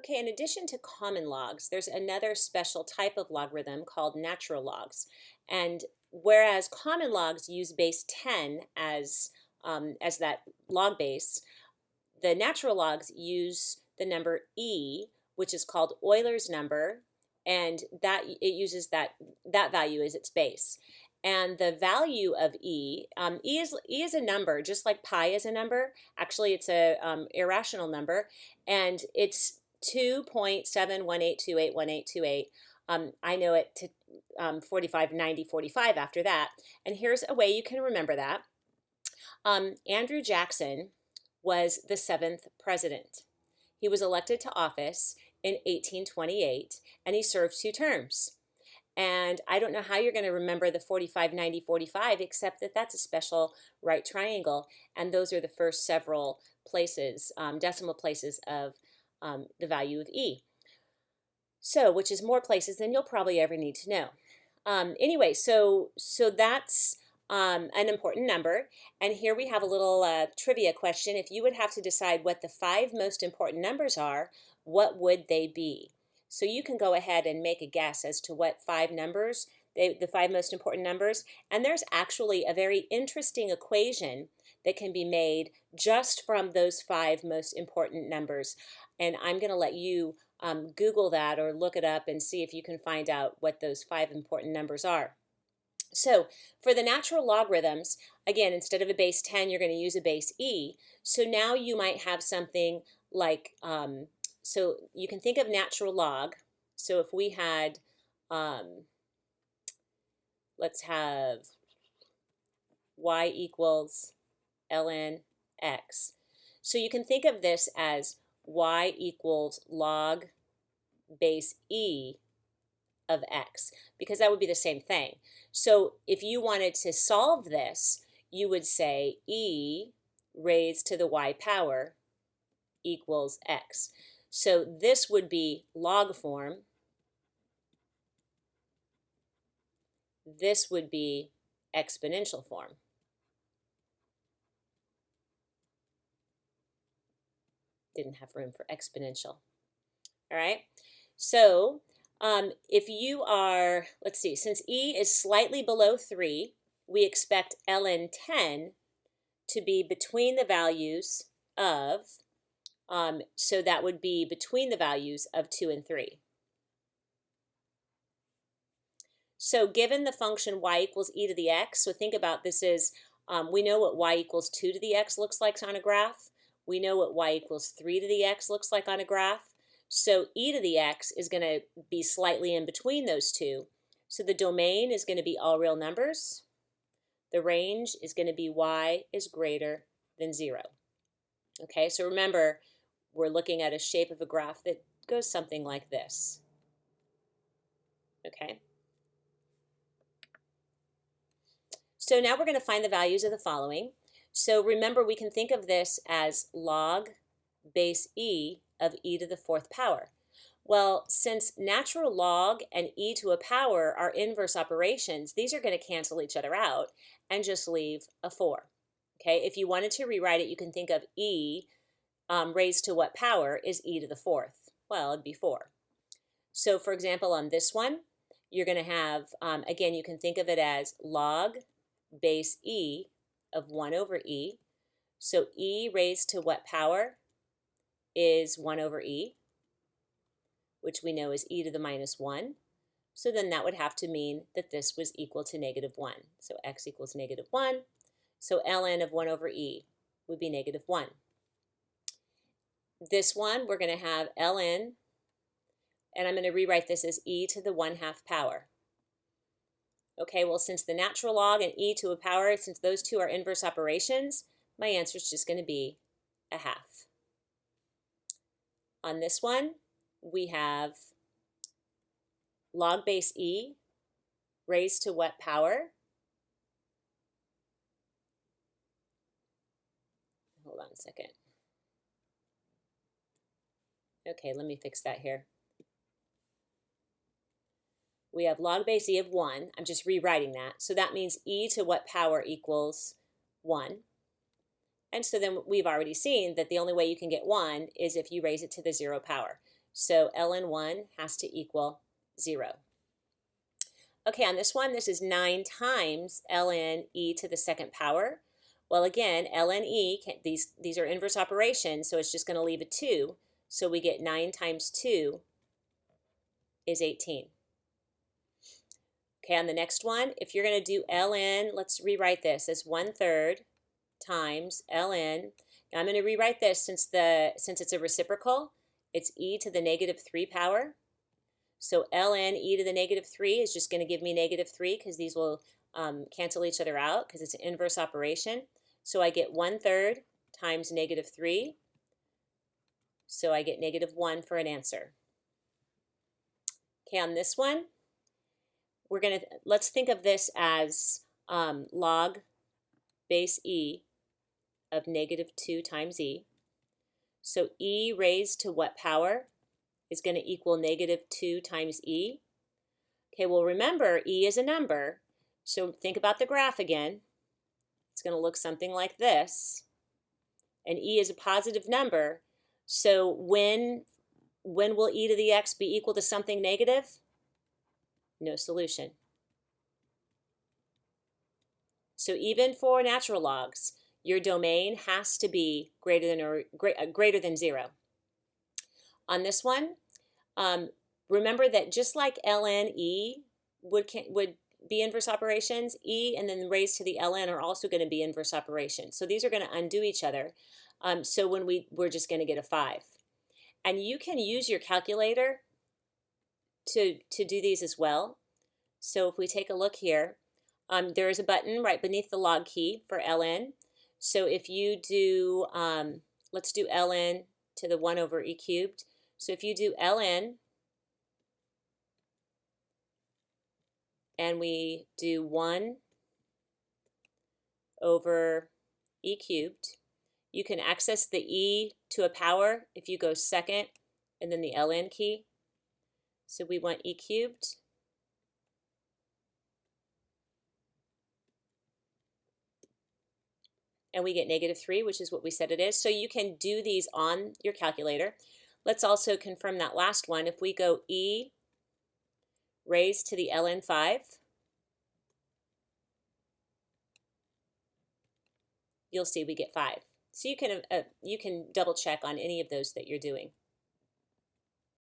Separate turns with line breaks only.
Okay, in addition to common logs, there's another special type of logarithm called natural logs. And whereas common logs use base 10 as that log base, the natural logs use the number e, which is called Euler's number, and that it uses that value as its base. And the value of e is a number, just like pi is a number. Actually, it's a irrational number, and it's 2.718281828. I know it to 45, 90, 45 after that. And here's a way you can remember that. Andrew Jackson was the 7th president. He was elected to office in 1828, and he served 2 terms. And I don't know how you're going to remember the 45, 90, 45, except that that's a special right triangle, and those are the first several places, decimal places of the value of e. So, which is more places than you'll probably ever need to know. Anyway, so that's an important number. And here we have a little trivia question. If you would have to decide what the 5 most important numbers are, what would they be? So you can go ahead and make a guess as to what 5 numbers, the 5 most important numbers. And there's actually a very interesting equation that can be made just from those 5 most important numbers. And I'm going to let you Google that or look it up and see if you can find out what those 5 important numbers are. So for the natural logarithms, again, instead of a base 10, you're going to use a base e. So now you might have something like, so you can think of natural log. So if we had, let's have y equals ln x. So you can think of this as y equals log base e of x, because that would be the same thing. So if you wanted to solve this, you would say e raised to the y power equals x. So this would be log form. This would be exponential form. Didn't have room for exponential. All right, so if you are, let's see, since e is slightly below 3, we expect ln 10 to be between the values of, so that would be between the values of 2 and 3. So given the function y equals e to the x, so think about this is, we know what y equals 2 to the x looks like on a graph. We know what y equals 3 to the x looks like on a graph. So e to the x is going to be slightly in between those two. So the domain is going to be all real numbers. The range is going to be y is greater than 0. Okay, so remember, we're looking at a shape of a graph that goes something like this. Okay. So now we're going to find the values of the following. So remember, we can think of this as log base e of e to the 4th power. Well, since natural log and e to a power are inverse operations, these are going to cancel each other out and just leave a 4. Okay, if you wanted to rewrite it, you can think of e raised to what power is e to the 4th? Well, it'd be 4. So for example, on this one, you're going to have, again, you can think of it as log base e of 1 over e. So e raised to what power is 1 over e, which we know is e to the minus 1. So then that would have to mean that this was equal to -1. So x equals -1. So ln of 1 over e would be -1. This one, we're going to have ln, and I'm going to rewrite this as e to the 1/2 power. Okay, well, since the natural log and e to a power, since those two are inverse operations, my answer is just going to be 1/2. On this one, we have log base e raised to what power? Hold on a second. Okay, let me fix that here. We have log base e of 1. I'm just rewriting that. So that means e to what power equals 1. And so then we've already seen that the only way you can get 1 is if you raise it to the 0 power. So ln1 has to equal 0. Okay, on this one, this is 9 times ln e to the second power. Well, again, ln e, these are inverse operations, so it's just going to leave a 2. So we get 9 times 2 is 18. Okay, on the next one, if you're going to do ln, let's rewrite this as 1/3 times ln. Now I'm going to rewrite this since it's a reciprocal. It's e to the -3 power. So ln e to the -3 is just going to give me -3 because these will cancel each other out because it's an inverse operation. So I get 1/3 times -3. So I get -1 for an answer. Okay, on this one, let's think of this as log base e of -2 times e. So e raised to what power is going to equal -2 times e? Okay, well remember, e is a number, so think about the graph again. It's going to look something like this, and e is a positive number, so when will e to the x be equal to something negative? No solution. So even for natural logs, your domain has to be greater than 0. On this one, remember that just like ln e would be inverse operations, e and then raised to the ln are also going to be inverse operations. So these are going to undo each other. So when we're just going to get a 5. And you can use your calculator to do these as well. So if we take a look here, there is a button right beneath the log key for ln. So if you do, let's do ln to the 1 over e cubed. So if you do ln and we do 1 over e cubed, you can access the e to a power if you go second and then the ln key. So we want e cubed. And we get -3, which is what we said it is. So you can do these on your calculator. Let's also confirm that last one. If we go e raised to the ln 5, you'll see we get 5. So you can double check on any of those that you're doing.